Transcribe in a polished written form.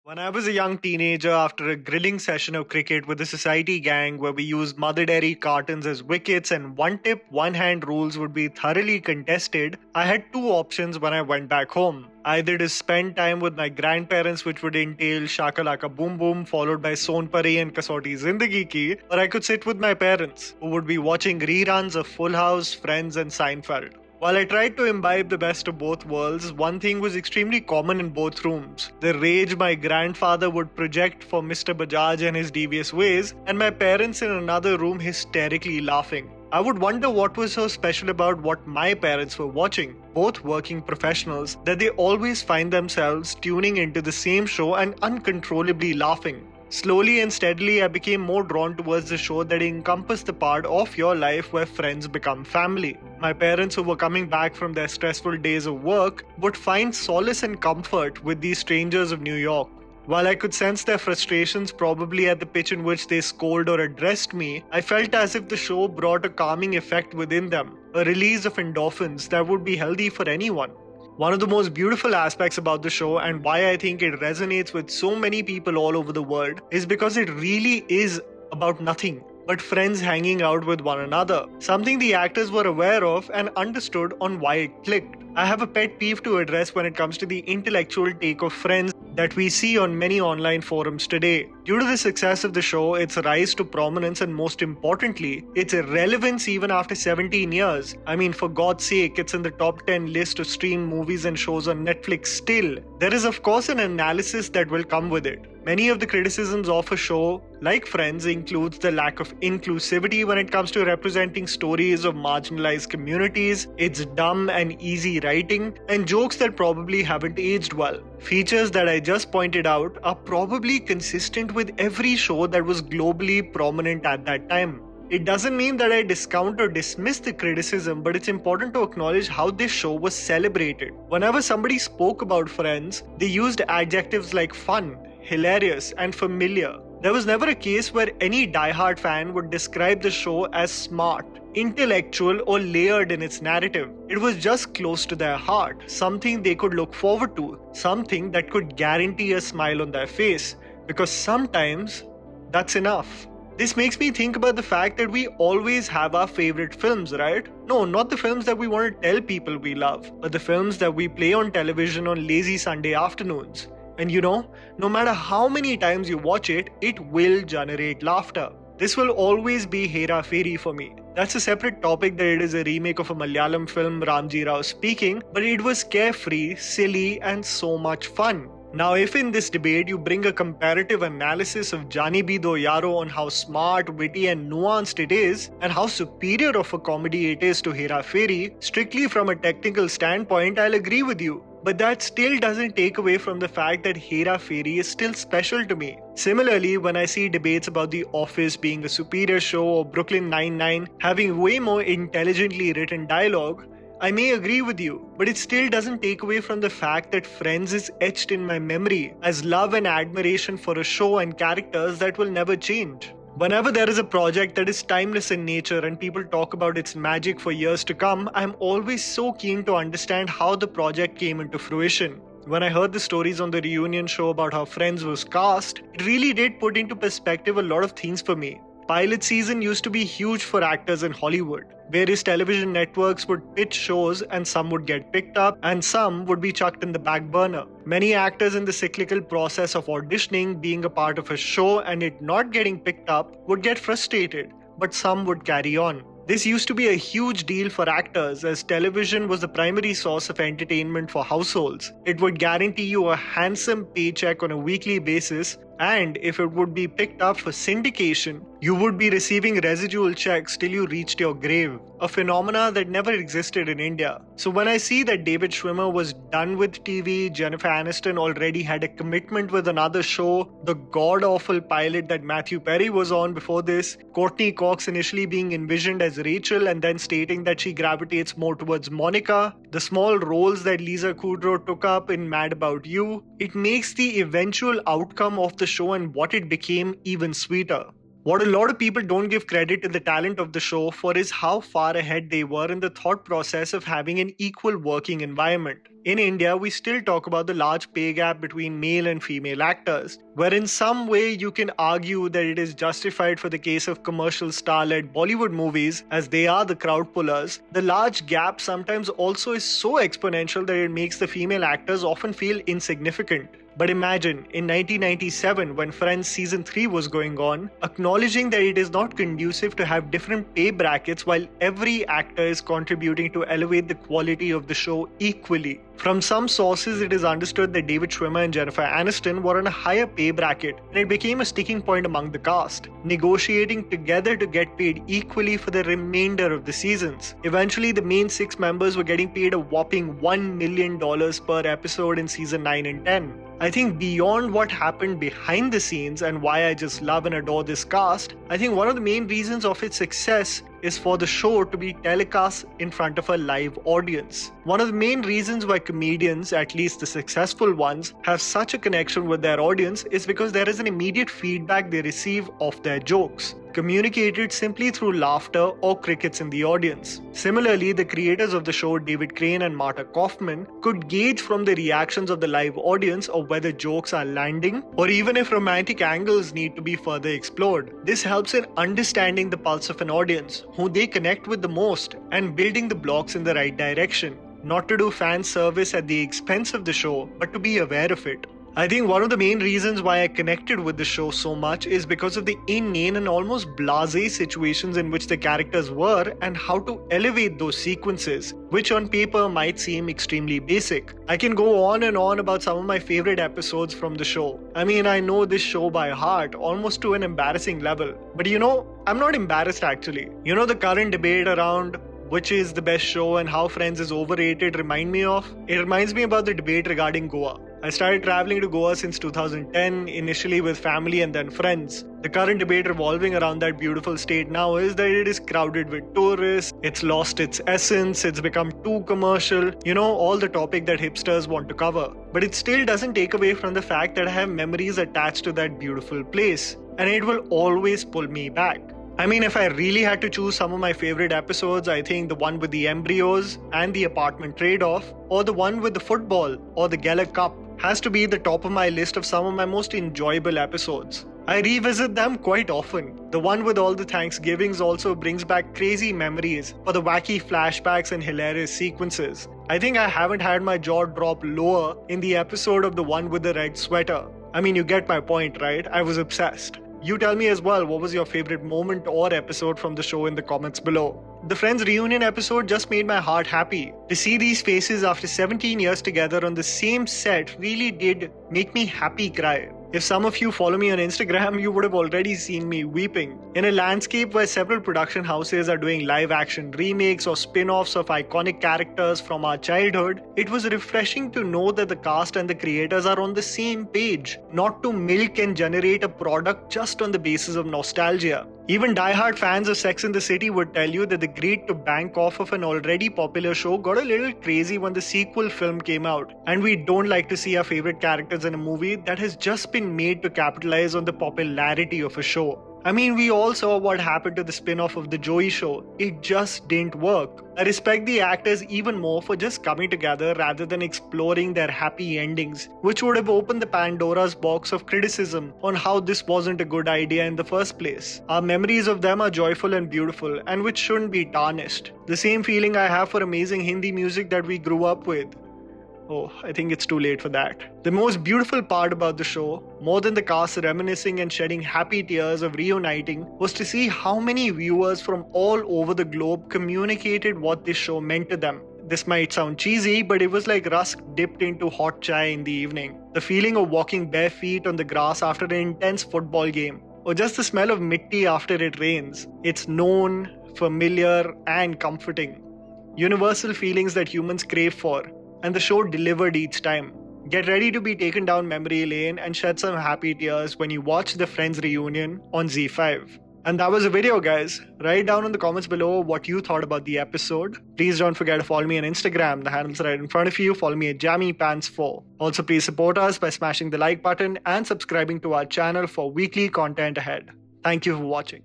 When I was a young teenager, after a grilling session of cricket with the society gang where we used Mother Dairy cartons as wickets and one tip, one hand rules would be thoroughly contested, I had two options when I went back home. Either to spend time with my grandparents, which would entail Shakalaka Boom Boom, followed by Sonpari and Kasauti Zindagi Ki, or I could sit with my parents, who would be watching reruns of Full House, Friends, and Seinfeld. While I tried to imbibe the best of both worlds, one thing was extremely common in both rooms: the rage my grandfather would project for Mr. Bajaj and his devious ways, and my parents in another room hysterically laughing. I would wonder what was so special about what my parents were watching, both working professionals, that they always find themselves tuning into the same show and uncontrollably laughing. Slowly and steadily, I became more drawn towards the show that encompassed the part of your life where friends become family. My parents, who were coming back from their stressful days of work, would find solace and comfort with these strangers of New York. While I could sense their frustrations probably at the pitch in which they scolded or addressed me, I felt as if the show brought a calming effect within them, a release of endorphins that would be healthy for anyone. One of the most beautiful aspects about the show, and why I think it resonates with so many people all over the world, is because it really is about nothing but friends hanging out with one another, something the actors were aware of and understood on why it clicked. I have a pet peeve to address when it comes to the intellectual take of Friends that we see on many online forums today. Due to the success of the show, its rise to prominence, and most importantly, its relevance even after 17 years. I mean, for God's sake, it's in the top 10 list of streamed movies and shows on Netflix still. There is of course an analysis that will come with it. Many of the criticisms of a show like Friends includes the lack of inclusivity when it comes to representing stories of marginalized communities, its dumb and easy writing, and jokes that probably haven't aged well. Features that I just pointed out are probably consistent with every show that was globally prominent at that time. It doesn't mean that I discount or dismiss the criticism, but it's important to acknowledge how this show was celebrated. Whenever somebody spoke about Friends, they used adjectives like fun, hilarious, and familiar. There was never a case where any diehard fan would describe the show as smart, intellectual, or layered in its narrative. It was just close to their heart, something they could look forward to, something that could guarantee a smile on their face, because sometimes that's enough. This makes me think about the fact that we always have our favorite films, right? No, not the films that we want to tell people we love, but the films that we play on television on lazy Sunday afternoons. And you know, no matter how many times you watch it, it will generate laughter. This will always be Hera-Fairy for me. That's a separate topic that it is a remake of a Malayalam film, Ramji Rao speaking, but it was carefree, silly, and so much fun. Now, if in this debate you bring a comparative analysis of Jani Bhi Do Yaro on how smart, witty, and nuanced it is, and how superior of a comedy it is to Hera-Fairy, strictly from a technical standpoint, I'll agree with you. But that still doesn't take away from the fact that Hera-Fairy is still special to me. Similarly, when I see debates about The Office being a superior show or Brooklyn Nine-Nine having way more intelligently written dialogue, I may agree with you, but it still doesn't take away from the fact that Friends is etched in my memory as love and admiration for a show and characters that will never change. Whenever there is a project that is timeless in nature and people talk about its magic for years to come, I'm always so keen to understand how the project came into fruition. When I heard the stories on the reunion show about how Friends was cast, it really did put into perspective a lot of things for me. Pilot season used to be huge for actors in Hollywood. Various television networks would pitch shows and some would get picked up and some would be chucked in the back burner. Many actors in the cyclical process of auditioning, being a part of a show and it not getting picked up, would get frustrated, but some would carry on. This used to be a huge deal for actors as television was the primary source of entertainment for households. It would guarantee you a handsome paycheck on a weekly basis, and if it would be picked up for syndication, you would be receiving residual checks till you reached your grave, a phenomena that never existed in India. So when I see that David Schwimmer was done with TV, Jennifer Aniston already had a commitment with another show, the god-awful pilot that Matthew Perry was on before this, Courtney Cox initially being envisioned as Rachel and then stating that she gravitates more towards Monica, the small roles that Lisa Kudrow took up in Mad About You, it makes the eventual outcome of the show and what it became even sweeter. What a lot of people don't give credit to the talent of the show for is how far ahead they were in the thought process of having an equal working environment. in India, we still talk about the large pay gap between male and female actors, where in some way you can argue that it is justified for the case of commercial star-led Bollywood movies, as they are the crowd pullers. The large gap sometimes also is so exponential that it makes the female actors often feel insignificant. But imagine, in 1997, when Friends Season 3 was going on, acknowledging that it is not conducive to have different pay brackets while every actor is contributing to elevate the quality of the show equally. From some sources, it is understood that David Schwimmer and Jennifer Aniston were on a higher pay bracket, and it became a sticking point among the cast, negotiating together to get paid equally for the remainder of the seasons. Eventually, the main 6 members were getting paid a whopping $1 million per episode in Season 9 and 10. I think beyond what happened behind the scenes and why I just love and adore this cast, I think one of the main reasons of its success is for the show to be telecast in front of a live audience. One of the main reasons why comedians, at least the successful ones, have such a connection with their audience is because there is an immediate feedback they receive of their jokes, communicated simply through laughter or crickets in the audience. Similarly, the creators of the show, David Crane and Marta Kaufman, could gauge from the reactions of the live audience of whether jokes are landing or even if romantic angles need to be further explored. This helps in understanding the pulse of an audience, who they connect with the most, and building the blocks in the right direction. Not to do fan service at the expense of the show, but to be aware of it. I think one of the main reasons why I connected with the show so much is because of the inane and almost blasé situations in which the characters were and how to elevate those sequences, which on paper might seem extremely basic. I can go on and on about some of my favorite episodes from the show. I mean, I know this show by heart, almost to an embarrassing level. But I'm not embarrassed actually. The current debate around which is the best show and how Friends is overrated remind me of? It reminds me about the debate regarding Goa. I started traveling to Goa since 2010, initially with family and then friends. The current debate revolving around that beautiful state now is that it is crowded with tourists, it's lost its essence, it's become too commercial, all the topic that hipsters want to cover. But it still doesn't take away from the fact that I have memories attached to that beautiful place, and it will always pull me back. I mean, if I really had to choose some of my favorite episodes, I think the one with the embryos and the apartment trade-off, or the one with the football or the Geller Cup, has to be the top of my list of some of my most enjoyable episodes. I revisit them quite often. The one with all the Thanksgivings also brings back crazy memories for the wacky flashbacks and hilarious sequences. I think I haven't had my jaw drop lower in the episode of the one with the red sweater. I mean, you get my point, right? I was obsessed. You tell me as well, what was your favorite moment or episode from the show in the comments below. The Friends reunion episode just made my heart happy. To see these faces after 17 years together on the same set really did make me happy cry. If some of you follow me on Instagram, you would have already seen me weeping. In a landscape where several production houses are doing live action remakes or spin-offs of iconic characters from our childhood, it was refreshing to know that the cast and the creators are on the same page, not to milk and generate a product just on the basis of nostalgia. Even diehard fans of Sex and the City would tell you that the greed to bank off of an already popular show got a little crazy when the sequel film came out, and we don't like to see our favorite characters in a movie that has just been made to capitalize on the popularity of a show. I mean, we all saw what happened to the spin-off of The Joey Show. It just didn't work. I respect the actors even more for just coming together rather than exploring their happy endings, which would have opened the Pandora's box of criticism on how this wasn't a good idea in the first place. Our memories of them are joyful and beautiful, and which shouldn't be tarnished. The same feeling I have for amazing Hindi music that we grew up with. Oh, I think it's too late for that. The most beautiful part about the show, more than the cast reminiscing and shedding happy tears of reuniting, was to see how many viewers from all over the globe communicated what this show meant to them. This might sound cheesy, but it was like rusk dipped into hot chai in the evening. The feeling of walking bare feet on the grass after an intense football game, or just the smell of mitti after it rains. It's known, familiar, and comforting. Universal feelings that humans crave for. And the show delivered each time. Get ready to be taken down memory lane and shed some happy tears when you watch the Friends reunion on ZEE5. And that was the video, guys. Write down in the comments below what you thought about the episode. Please don't forget to follow me on Instagram. The handle's right in front of you. Follow me at JammyPants4. Also, please support us by smashing the like button and subscribing to our channel for weekly content ahead. Thank you for watching.